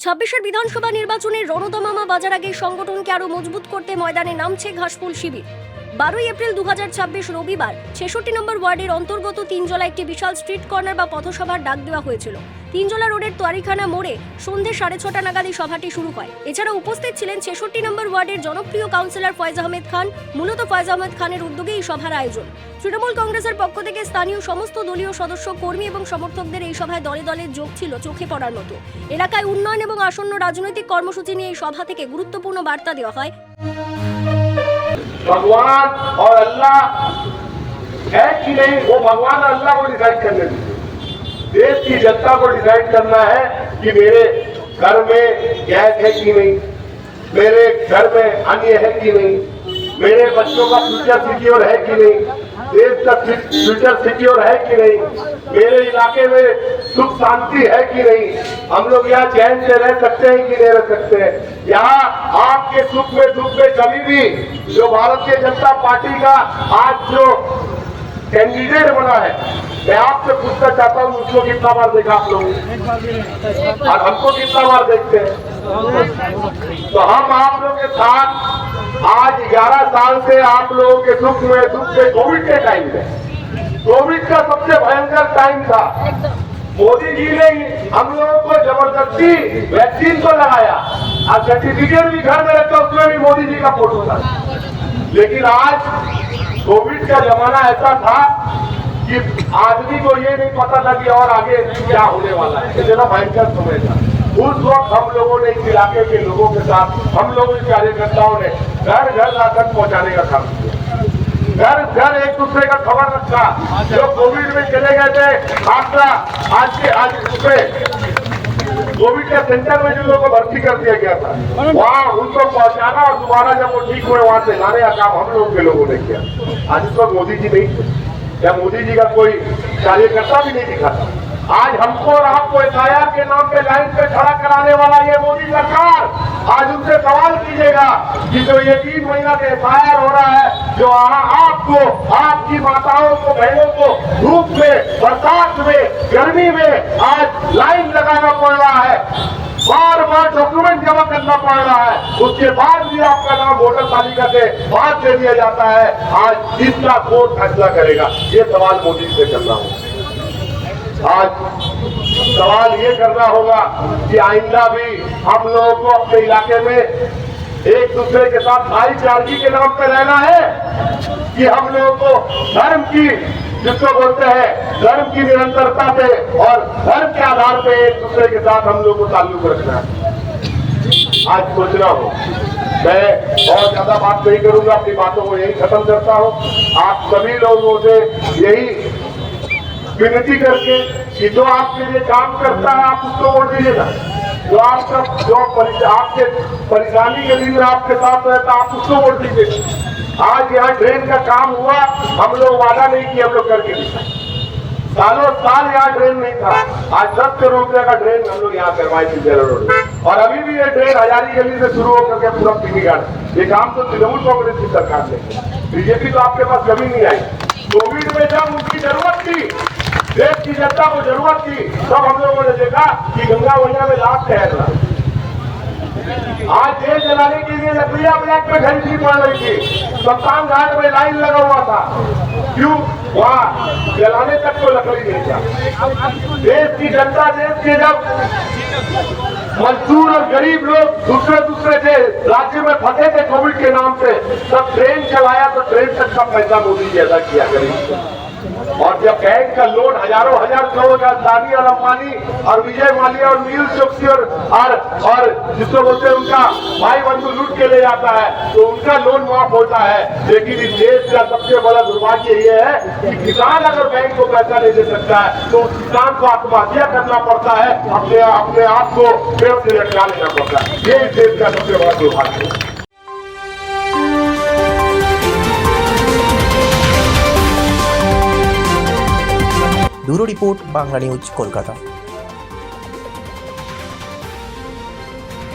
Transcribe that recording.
ছাব্বিশের বিধানসভা নির্বাচনের রণতমামা বাজার আগে সংগঠনকে আরো মজবুত করতে ময়দানে নামছে ঘাসফুল শিবির। 12 এপ্রিল 2026 রবিবার 66 নম্বর ওয়ার্ডের অন্তর্গত তিনজলা একটি বিশাল স্ট্রিট কর্নার বা পথসভার ডাক দেওয়া হয়েছিল। তিনজলা রোডের তোয়ারিখানা মোড়ে সন্ধ্যে 6:30 নাগাদ এই সভাটি শুরু হয়। এছাড়া উপস্থিত ছিলেন 66 নম্বর ওয়ার্ডের জনপ্রিয় কাউন্সিলর ফয়েজ আহমেদ খান। মূলত ফয়েজ আহমেদ খানের উদ্যোগে এই সভার আয়োজন। তৃণমূল কংগ্রেসের পক্ষ থেকে স্থানীয় সমস্ত দলীয় সদস্য, কর্মী এবং সমর্থকদের এই সভায় দলে দলে যোগ ছিল চোখে পড়ার মতো। এলাকায় উন্নয়ন এবং আসন্ন রাজনৈতিক কর্মসূচি নিয়ে এই সভা থেকে গুরুত্বপূর্ণ বার্তা দেওয়া হয়। भगवान और अल्लाह है कि नहीं, वो भगवान और अल्लाह को डिसाइड करने दीजिए। देश की जनता को डिसाइड करना है कि मेरे घर में गैस है कि नहीं, मेरे घर में अन्य है कि नहीं, मेरे बच्चों का फ्यूचर सिक्योर है कि नहीं, देश का फ्यूचर सिक्योर है कि नहीं, मेरे इलाके में सुख शांति है कि नहीं, हम लोग यहाँ चैन से रह सकते हैं कि नहीं रह सकते हैं। यहाँ आपके सुख में दुख में कभी भी जो भारतीय जनता पार्टी का आज जो कैंडिडेट बना है, मैं आपसे पूछना चाहता हूँ, उसको कितना बार देखा आप लोग और हमको कितना बार देखते हैं? तो हम आप लोग के साथ आज 11 साल से आप लोगों के सुख में दुख में कोविड के टाइम में, कोविड का सबसे भयंकर टाइम था। मोदी जी ने हम लोगों को जबरदस्ती वैक्सीन को लगाया और सर्टिफिकेट भी घर में रखा, उसमें भी मोदी जी का फोटो था। लेकिन आज कोविड का जमाना ऐसा था कि आदमी को ये नहीं पता था कि और आगे क्या होने वाला है। इतना भयंकर समय था। उस वक्त हम लोगों ने इस इलाके के लोगों के साथ, हम लोगों के कार्यकर्ताओं ने घर घर राशन पहुंचाने का काम किया, घर घर एक दूसरे का खबर रखा। जो कोविड में चले गए थे, आज उसमें कोविड के सेंटर में जिन लोगों को भर्ती कर दिया गया था, वहाँ उनको पहुंचाना और दोबारा जब वो ठीक हुए वहां से लाने का काम हम लोगों के लोगों ने किया। आज इस वक्त मोदी जी नहीं थे, या मोदी जी का कोई कार्यकर्ता भी नहीं दिखा था। आज हमको और आपको एफआईआर के नाम पे लाइन पे खड़ा कराने वाला ये मोदी सरकार, आज उनसे सवाल कीजिएगा कि जो ये 3 महीना से एफआईआर हो रहा है, जो आपको, आपकी माताओं को, बहनों को धूप में, बरसात में, गर्मी में आज लाइन लगाना पड़ रहा है, बार बार डॉक्यूमेंट जमा करना पड़ रहा है, उसके बाद भी आपका नाम वोटर तालिका से बाहर दे दिया जाता है। आज इसका कोर्ट फैसला करेगा। ये सवाल मोदी से करना होगा। आज सवाल ये करना होगा कि आइंदा भी हम लोगों को अपने इलाके में एक दूसरे के साथ भाईचारगी के नाम पे रहना है, कि हम लोगों को धर्म की, जिसको बोलते हैं धर्म की निरंतरता पे और धर्म के आधार पे एक दूसरे के साथ हम लोगों को ताल्लुक रखना है। आज सोचना हो, मैं बहुत ज्यादा बात नहीं करूंगा, अपनी बातों को यही खत्म करता हूँ। आप सभी लोगों से यही विनती करके कि जो आपके लिए काम करता है आप उसको वोट दीजिएगा। जो आपका आपके परेशानी के दिन में आपके साथ रहता है आप उसको वोट दीजिएगा। आज यहाँ ड्रेन का काम हुआ, हम लोग वादा नहीं किया, हम लोग करके दिखा। सालों साल यहाँ ड्रेन नहीं था, आज 10 करोड़ रुपए का ड्रेन हम लोग यहाँ करवाए थी रोड में। और अभी भी ये ड्रेन हजारी गली से शुरू होकर के पूरा पीली घाट, ये काम तो तृणमूल कांग्रेस की सरकार ने, बीजेपी तो आपके पास कभी नहीं आई। कोविड में जब उनकी जरूरत थी, देश की जनता को जरूरत थी, तब हम लोगों ने देखा कि गंगा मैया में लाश तैर रहा। आज देश जलाने के लिए लकड़ियां ब्लैक में खरीदनी पड़ रही थी, शमशान घाट में लाइन लगा हुआ था। क्यों? वहाँ जलाने तक को लकड़ी नहीं था। देश की जनता, देश के जब मजदूर और गरीब लोग दूसरे से राज्य में फंसे थे कोविड के नाम पे, तब ट्रेन चलाया तो ट्रेन तक का पैसा मोदी जी अदा किया गरीब। और जब बैंक का लोन हजारों हजार करोड़ का अदानी और अंबानी और विजय माल्या और नील चोक्सी और जिसको बोलते हैं उनका भाई बंधु लूट के ले जाता है, तो उनका लोन माफ होता है। लेकिन इस देश का सबसे बड़ा दुर्भाग्य ये है कि किसान अगर बैंक को पैसा नहीं दे सकता है तो उस किसान को आत्महत्या करना पड़ता है, अपने आप को पेड़ से लटका लेना पड़ता है। ये इस देश का सबसे बड़ा दुर्भाग्य है। Bureau report, Bangla news, Kolkata.